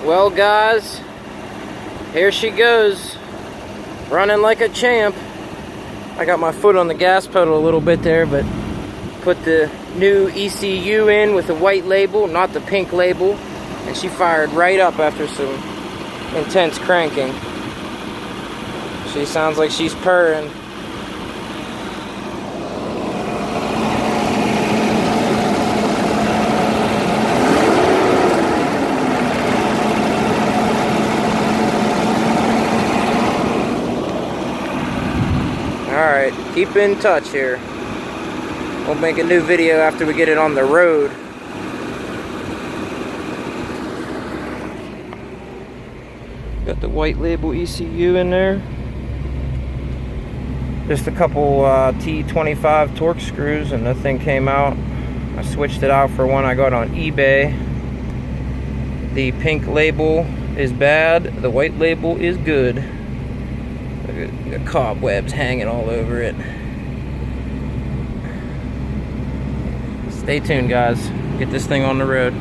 Well, guys, here she goes, running like a champ. I got my foot on the gas pedal a little bit there, but put the new ECU in with the white label, not the pink label, and she fired right up after some intense cranking. She sounds like she's purring. Alright, keep in touch here. We'll make a new video after we get it on the road. Got the white label ECU in there. Just a couple T25 torque screws and the thing came out. I switched it out for one I got on eBay. The pink label is bad, the white label is good. The cobwebs hanging all over it. Stay tuned, guys. Get this thing on the road.